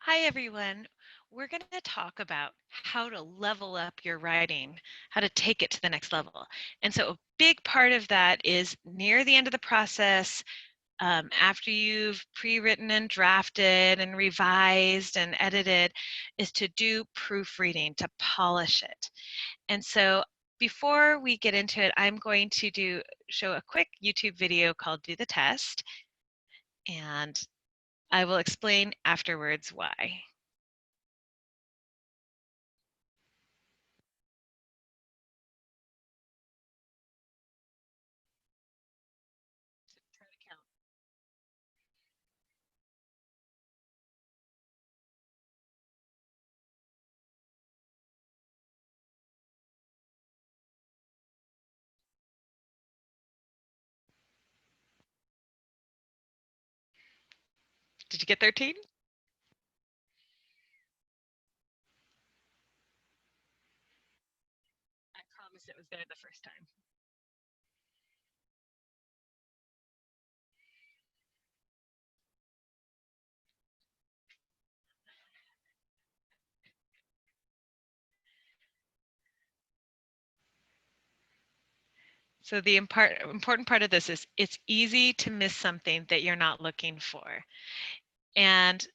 Hi, everyone. We're going to talk about how to level up your writing, how to take it to the next level. And so, a big part of that is near the end of the process, after you've pre written and drafted and revised and edited, is to do proofreading, to polish it. And so, before we get into it, I'm going to show a quick YouTube video called Do the Test, and I will explain afterwards why. Try to count. Did you get 13? I promise it was there the first time. So the important part of this is it's easy to miss something that you're not looking for. And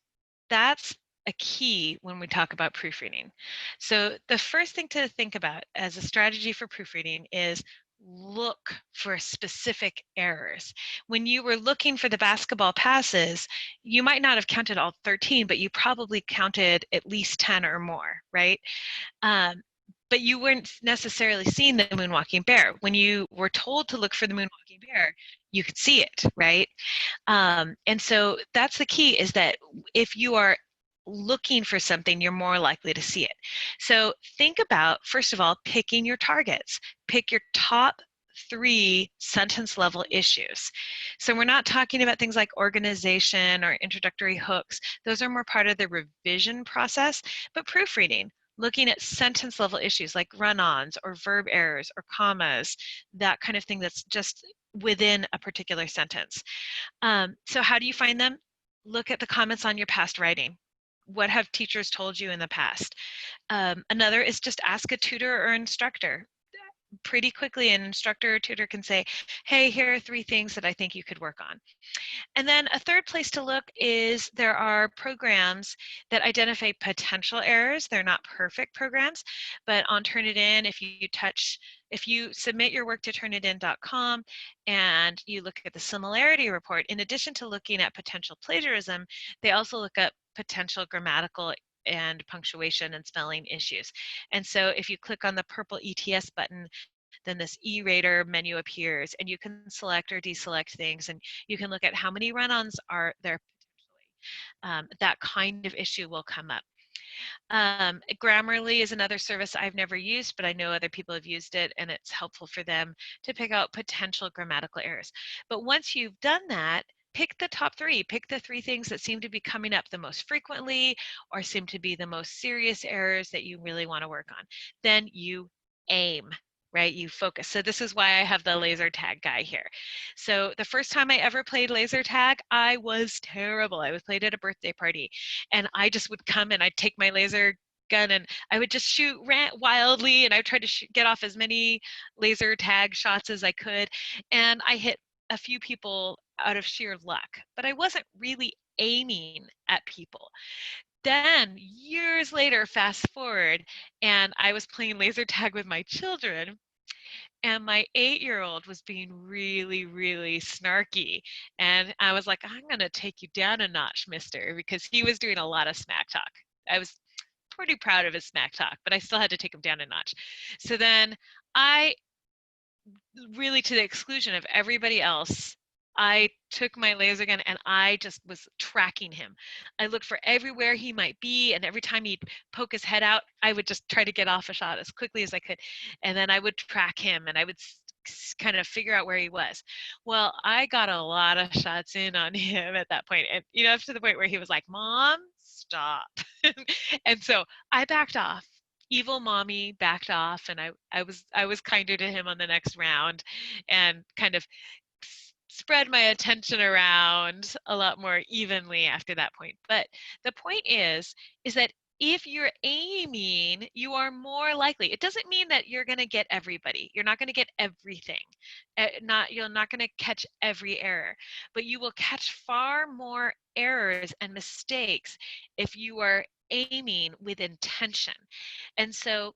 that's a key when we talk about proofreading. So the first thing to think about as a strategy for proofreading is look for specific errors. When you were looking for the basketball passes, you might not have counted all 13, but you probably counted at least 10 or more, right? Um, but you weren't necessarily seeing the moonwalking bear. When you were told to look for the moonwalking bear, you could see it, right? And so that's the key, is that if you are looking for something, you're more likely to see it. So think about, first of all, picking your targets. Pick your top 3 sentence level issues. So we're not talking about things like organization or introductory hooks. Those are more part of the revision process, but proofreading, looking at sentence level issues like run-ons or verb errors or commas, that kind of thing that's just within a particular sentence. So how do you find them? Look at the comments on your past writing. What have teachers told you in the past? Another is just ask a tutor or instructor. Pretty quickly, an instructor or tutor can say, hey, here are 3 things that I think you could work on. And then a third place to look is there are programs that identify potential errors. They're not perfect programs, but on Turnitin, if you submit your work to turnitin.com and you look at the similarity report, in addition to looking at potential plagiarism, they also look at potential grammatical and punctuation and spelling issues. And so if you click on the purple ETS button, then this e-rater menu appears and you can select or deselect things, and you can look at how many run-ons are there potentially. That kind of issue will come up. Grammarly is another service I've never used, but I know other people have used it, and it's helpful for them to pick out potential grammatical errors. But once you've done that, pick the top 3. Pick the 3 things that seem to be coming up the most frequently or seem to be the most serious errors that you really want to work on. Then you aim, right? You focus. So this is why I have the laser tag guy here. So the first time I ever played laser tag, I was terrible. I was played at a birthday party, and I just would come and I'd take my laser gun and I would just shoot wildly, and I tried to get off as many laser tag shots as I could, and I hit a few people out of sheer luck, but I wasn't really aiming at people. Then years later, fast forward, and I was playing laser tag with my children, and my 8-year-old was being really, really snarky. And I was like, I'm going to take you down a notch, mister, because he was doing a lot of smack talk. I was pretty proud of his smack talk, but I still had to take him down a notch. So then I, really to the exclusion of everybody else, I took my laser gun and I just was tracking him. I looked for everywhere he might be, and every time he'd poke his head out, I would just try to get off a shot as quickly as I could. And then I would track him and I would kind of figure out where he was. Well, I got a lot of shots in on him at that point. And, up to the point where he was like, Mom, stop. And so I backed off. Evil mommy backed off, and I was kinder to him on the next round, and kind of spread my attention around a lot more evenly after that point. But the point is that if you're aiming, you are more likely. It doesn't mean that you're going to get everybody. You're not going to get everything. You're not going to catch every error, but you will catch far more errors and mistakes if you are aiming with intention. And so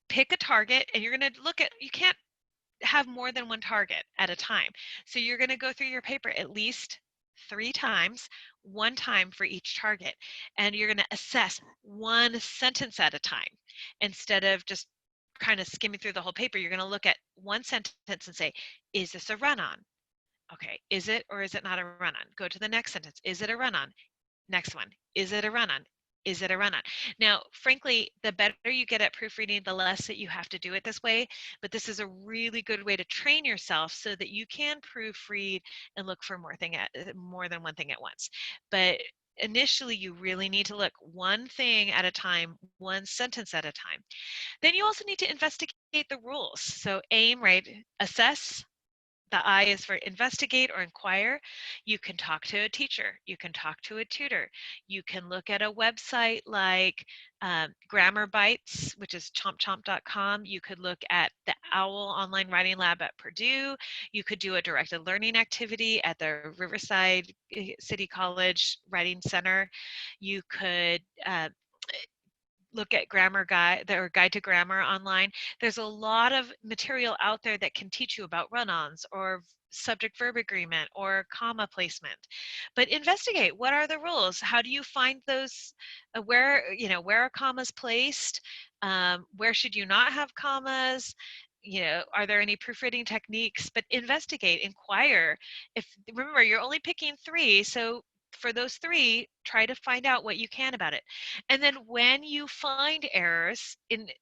pick a target, and you're going to look at, you can't have more than one target at a time. So you're going to go through your paper at least 3 times, one time for each target. And you're going to assess one sentence at a time instead of just kind of skimming through the whole paper. You're going to look at one sentence and say, is this a run-on? Okay, is it or is it not a run-on? Go to the next sentence. Is it a run-on? Next one. Is it a run-on? Is it a run-on? Now, frankly, the better you get at proofreading, the less that you have to do it this way. But this is a really good way to train yourself so that you can proofread and look for more than one thing at once. But initially, you really need to look one thing at a time, one sentence at a time. Then you also need to investigate the rules. So aim, right? Assess. The I is for investigate or inquire. You can talk to a teacher. You can talk to a tutor. You can look at a website like Grammar Bites, which is chompchomp.com. You could look at the OWL Online Writing Lab at Purdue. You could do a directed learning activity at the Riverside City College Writing Center. You could look at Grammar Guide or Guide to Grammar online. There's a lot of material out there that can teach you about run-ons or subject-verb agreement or comma placement. But investigate, what are the rules? How do you find those? Where are commas placed? Where should you not have commas? Are there any proofreading techniques? But investigate, inquire. Remember, you're only picking 3, so for those 3, try to find out what you can about it. And then when you find errors,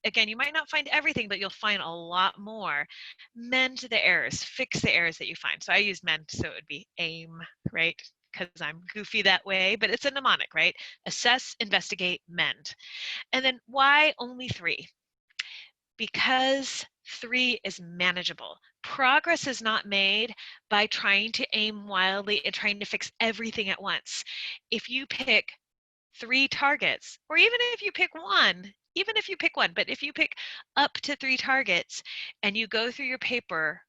again, you might not find everything, but you'll find a lot more. Mend the errors, fix the errors that you find. So I use mend, so it would be aim, right? Because I'm goofy that way, but it's a mnemonic, right? Assess, investigate, mend. And then why only 3? Because 3 is manageable. Progress is not made by trying to aim wildly and trying to fix everything at once. If you pick 3 targets, or even if you pick one, but if you pick up to 3 targets and you go through your paper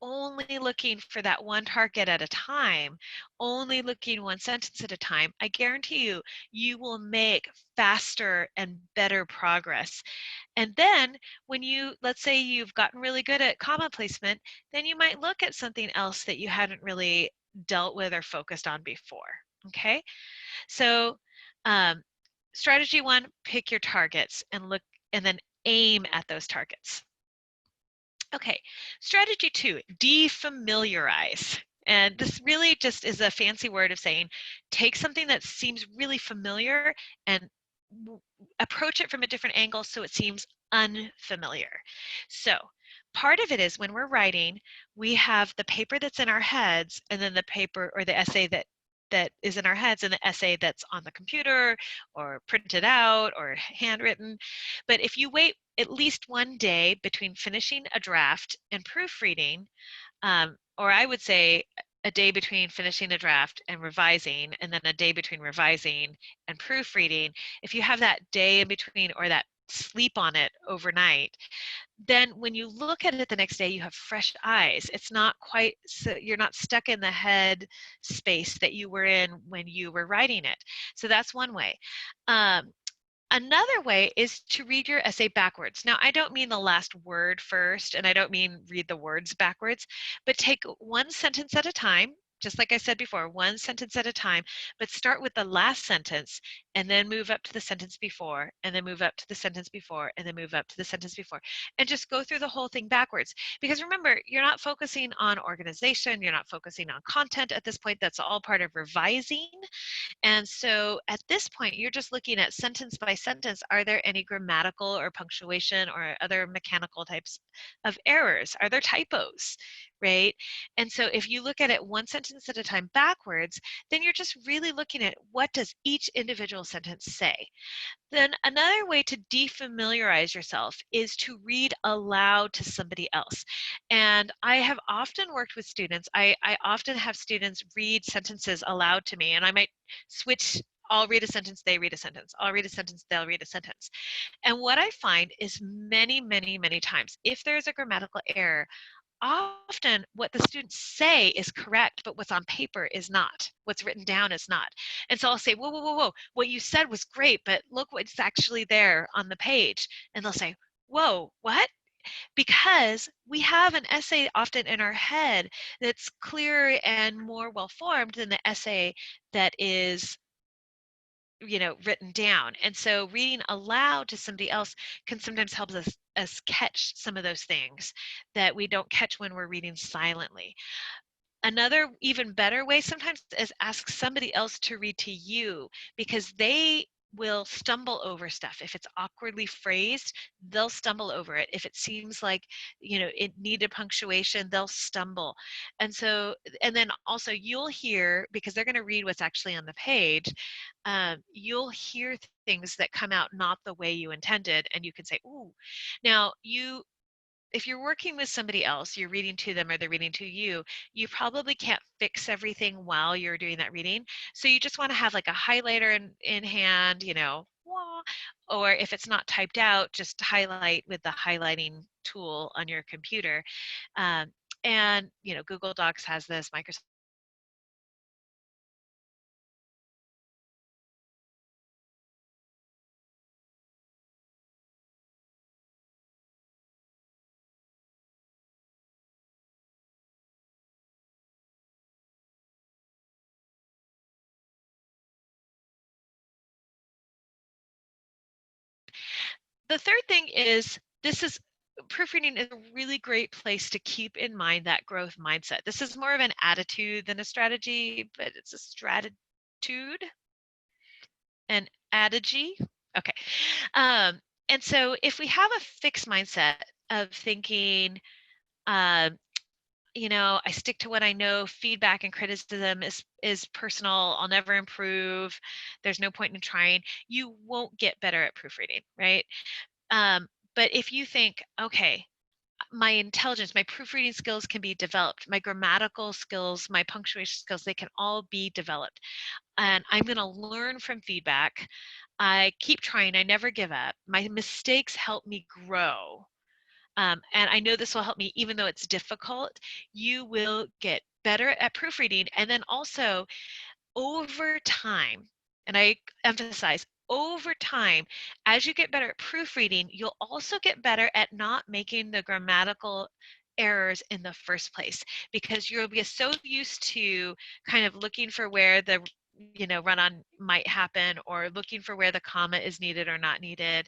only looking for that one target at a time, only looking one sentence at a time, I guarantee you, you will make faster and better progress. And then when let's say you've gotten really good at comma placement, then you might look at something else that you hadn't really dealt with or focused on before. Okay, so strategy 1, pick your targets and then aim at those targets. Okay, strategy 2, defamiliarize. And this really just is a fancy word of saying, take something that seems really familiar and approach it from a different angle so it seems unfamiliar. So part of it is when we're writing, we have the paper that's in our heads and then the paper or the essay that is in our heads and the essay that's on the computer or printed out or handwritten. But if you wait at least one day between finishing a draft and proofreading, or I would say a day between finishing a draft and revising, and then a day between revising and proofreading, if you have that day in between or that sleep on it overnight, then when you look at it the next day, you have fresh eyes. It's not quite, so you're not stuck in the head space that you were in when you were writing it. So that's one way. Another way is to read your essay backwards. Now, I don't mean the last word first, and I don't mean read the words backwards, but take one sentence at a time, just like I said before, one sentence at a time, but start with the last sentence and then move up to the sentence before, and then move up to the sentence before, and then move up to the sentence before, and just go through the whole thing backwards. Because remember, you're not focusing on organization, you're not focusing on content at this point. That's all part of revising. And so at this point, you're just looking at sentence by sentence. Are there any grammatical or punctuation or other mechanical types of errors? Are there typos, right? And so if you look at it one sentence at a time backwards, then you're just really looking at what does each individual sentence say. Then another way to defamiliarize yourself is to read aloud to somebody else. And I have often worked with students. I often have students read sentences aloud to me, and I might switch. I'll read a sentence, they read a sentence. I'll read a sentence, they'll read a sentence. And what I find is many times, if there's a grammatical error, often what the students say is correct, but what's on paper is not. What's written down is not. And so I'll say, whoa. What you said was great, but look what's actually there on the page. And they'll say, whoa, what? Because we have an essay often in our head that's clearer and more well-formed than the essay that is written down. And so reading aloud to somebody else can sometimes help us catch some of those things that we don't catch when we're reading silently. Another even better way sometimes is ask somebody else to read to you, because they will stumble over stuff. If it's awkwardly phrased, they'll stumble over it. If it seems like, it needed punctuation, they'll stumble. And then also you'll hear, because they're going to read what's actually on the page, you'll hear things that come out not the way you intended, and you can say, ooh. Now, if you're working with somebody else, you're reading to them or they're reading to you, you probably can't fix everything while you're doing that reading. So you just want to have like a highlighter in hand, or if it's not typed out, just highlight with the highlighting tool on your computer. Um, and, Google Docs has this, Microsoft. The third thing is, proofreading is a really great place to keep in mind that growth mindset. This is more of an attitude than a strategy, but it's a stratitude, an adage. Okay. And so if we have a fixed mindset of thinking, um, I stick to what I know, feedback and criticism is personal, I'll never improve, there's no point in trying, you won't get better at proofreading, right? Um, but if you think, okay, my intelligence, my proofreading skills can be developed, my grammatical skills, my punctuation skills, they can all be developed. And I'm going to learn from feedback. I keep trying, I never give up. My mistakes help me grow. And I know this will help me, even though it's difficult. You will get better at proofreading. And then also, over time, and I emphasize over time, as you get better at proofreading, you'll also get better at not making the grammatical errors in the first place, because you'll be so used to kind of looking for where the run-on might happen, or looking for where the comma is needed or not needed,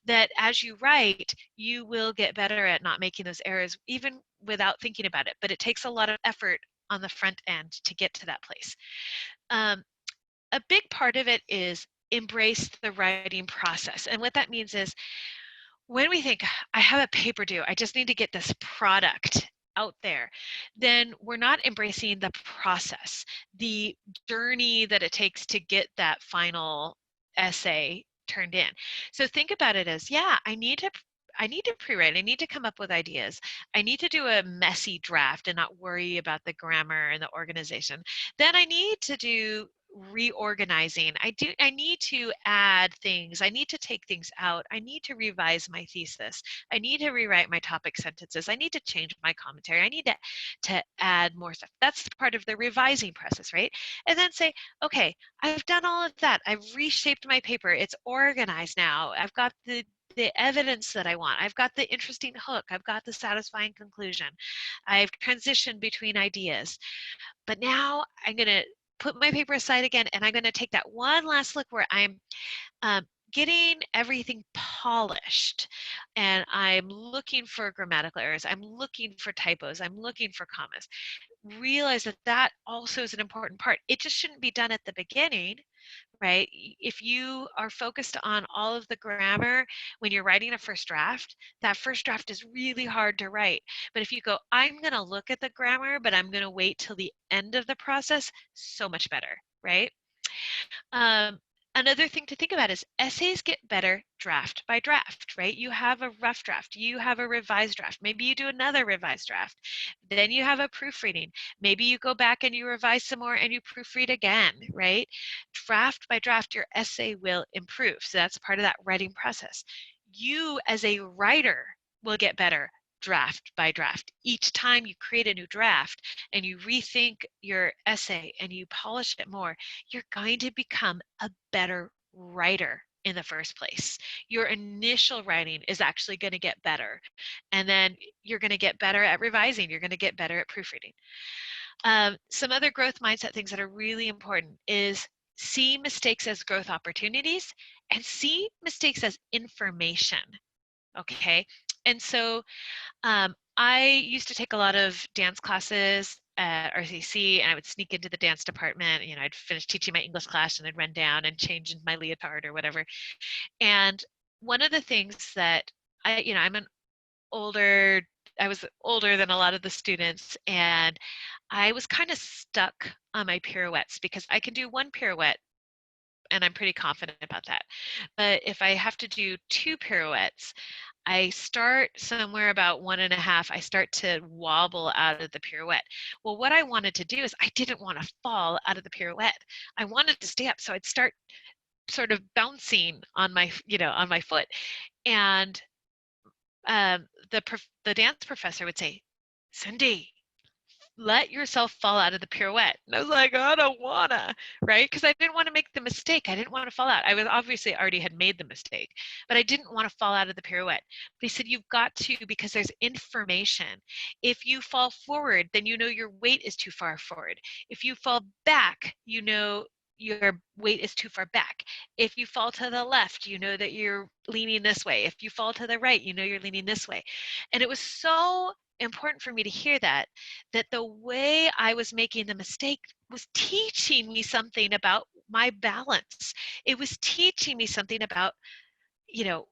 that as you write, you will get better at not making those errors even without thinking about it. But it takes a lot of effort on the front end to get to that place. Um, a big part of it is embrace the writing process. And what that means is, when we think, I have a paper due, I just need to get this product out there, then we're not embracing the process, the journey that it takes to get that final essay turned in. So think about it as, yeah, I need to pre-write. I need to come up with ideas. I need to do a messy draft and not worry about the grammar and the organization. Then I need to do reorganizing. I need to add things. I need to take things out. I need to revise my thesis. I need to rewrite my topic sentences. I need to change my commentary. I need to add more stuff. That's part of the revising process, right? And then say, okay, I've done all of that. I've reshaped my paper. It's organized now. I've got the evidence that I want. I've got the interesting hook. I've got the satisfying conclusion. I've transitioned between ideas. But now I'm going to put my paper aside again, and I'm going to take that one last look where I'm getting everything polished, and I'm looking for grammatical errors. I'm looking for typos. I'm looking for commas. realize that that also is an important part. It just shouldn't be done at the beginning, right? If you are focused on all of the grammar when you're writing a first draft, that first draft is really hard to write. But if you go, I'm going to look at the grammar, but I'm going to wait till the end of the process, so much better, right? Um, Another thing to think about is essays get better draft by draft, right? You have a rough draft, you have a revised draft, maybe you do another revised draft, then you have a proofreading. Maybe you go back and you revise some more and you proofread again, right? Draft by draft, your essay will improve. So that's part of that writing process. You as a writer will get better draft by draft. Each time you create a new draft and you rethink your essay and you polish it more, you're going to become a better writer in the first place. Your initial writing is actually going to get better. And then you're going to get better at revising. You're going to get better at proofreading. Some other growth mindset things that are really important is see mistakes as growth opportunities and see mistakes as information. Okay. And so I used to take a lot of dance classes at RCC, and I would sneak into the dance department. You know, I'd finish teaching my English class and I'd run down and change into my leotard or whatever. And one of the things that I'm an older, I was older than a lot of the students, and I was kind of stuck on my pirouettes because I can do one pirouette and I'm pretty confident about that. But if I have to do two pirouettes, I start somewhere about 1.5. I start to wobble out of the pirouette. Well, what I wanted to do is I didn't want to fall out of the pirouette. I wanted to stay up, so I'd start sort of bouncing on my, on my foot. And the dance professor would say, Cindy, let yourself fall out of the pirouette. And I was like, I don't wanna, right? Because I didn't want to make the mistake. I didn't want to fall out. I was obviously already had made the mistake, but I didn't want to fall out of the pirouette. But he said, you've got to, because there's information. If you fall forward, then you know your weight is too far forward. If you fall back, you know your weight is too far back. If you fall to the left, you know that you're leaning this way. If you fall to the right, you know you're leaning this way. And it was so important for me to hear that the way I was making the mistake was teaching me something about my balance. It was teaching me something about, you know,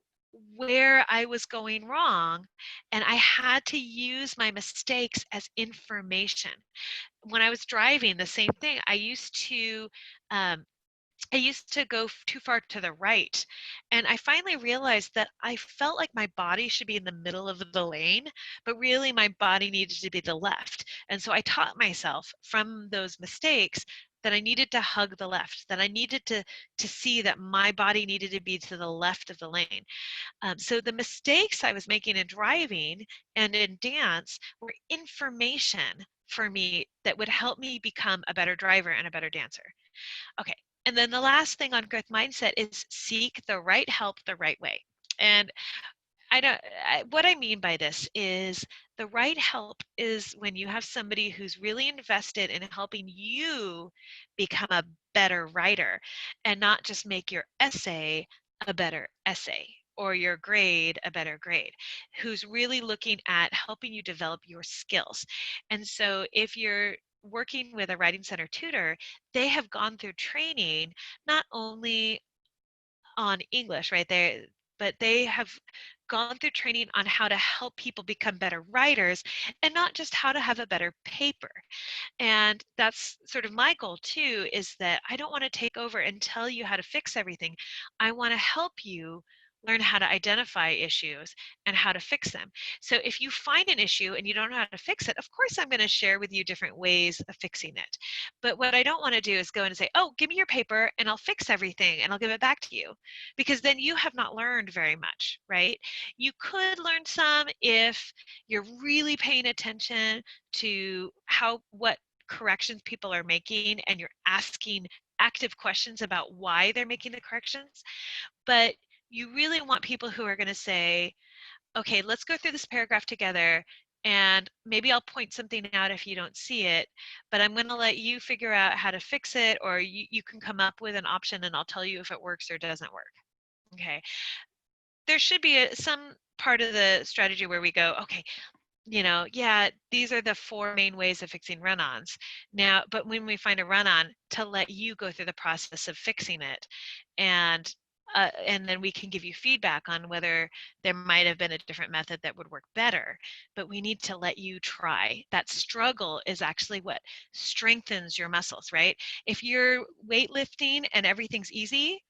where I was going wrong, and I had to use my mistakes as information. When I was driving, the same thing. Um, I used to go too far to the right. And I finally realized that I felt like my body should be in the middle of the lane, but really my body needed to be the left. And so I taught myself from those mistakes that I needed to hug the left, that I needed to see that my body needed to be to the left of the lane. So the mistakes I was making in driving and in dance were information for me that would help me become a better driver and a better dancer. Okay. And then the last thing on growth mindset is seek the right help the right way. And what I mean by this is the right help is when you have somebody who's really invested in helping you become a better writer and not just make your essay a better essay or your grade a better grade, who's really looking at helping you develop your skills. And so if you're working with a writing center tutor, they have gone through training not only on English, right there, but they have gone through training on how to help people become better writers and not just how to have a better paper. And that's sort of my goal too, is that I don't want to take over and tell you how to fix everything. I want to help you learn how to identify issues and how to fix them. So if you find an issue and you don't know how to fix it, of course I'm going to share with you different ways of fixing it. But what I don't want to do is go in and say, oh, give me your paper and I'll fix everything and I'll give it back to you, because then you have not learned very much, right? You could learn some if you're really paying attention to what corrections people are making and you're asking active questions about why they're making the corrections. But you really want people who are going to say, okay, let's go through this paragraph together, and maybe I'll point something out if you don't see it, but I'm going to let you figure out how to fix it, or you can come up with an option and I'll tell you if it works or doesn't work. Okay. There should be some part of the strategy where we go, okay, yeah, these are the 4 main ways of fixing run-ons. Now, but when we find a run-on, to let you go through the process of fixing it, and then we can give you feedback on whether there might have been a different method that would work better. But we need to let you try. That struggle is actually what strengthens your muscles, right? If you're weightlifting and everything's easy,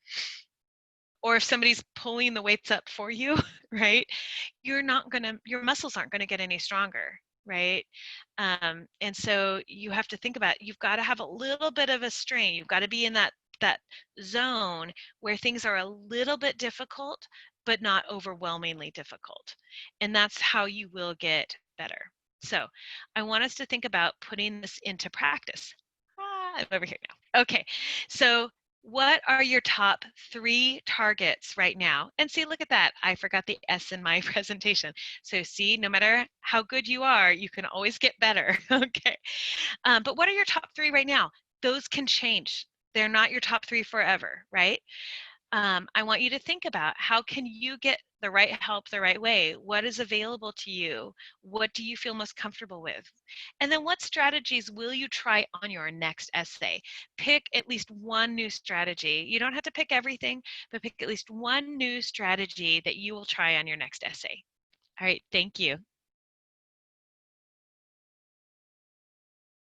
or if somebody's pulling the weights up for you, right? Your muscles aren't gonna get any stronger, right? And so you have to think about, you've got to have a little bit of a strain. You've got to be in that zone where things are a little bit difficult, but not overwhelmingly difficult. And that's how you will get better. So I want us to think about putting this into practice. I'm over here now. Okay, so what are your top 3 targets right now? And see, look at that. I forgot the S in my presentation. So see, no matter how good you are, you can always get better. Okay. But what are your top 3 right now? Those can change. They're not your top 3 forever, right? I want you to think about, how can you get the right help the right way? What is available to you? What do you feel most comfortable with? And then what strategies will you try on your next essay? Pick at least one new strategy. You don't have to pick everything, but pick at least one new strategy that you will try on your next essay. All right, thank you.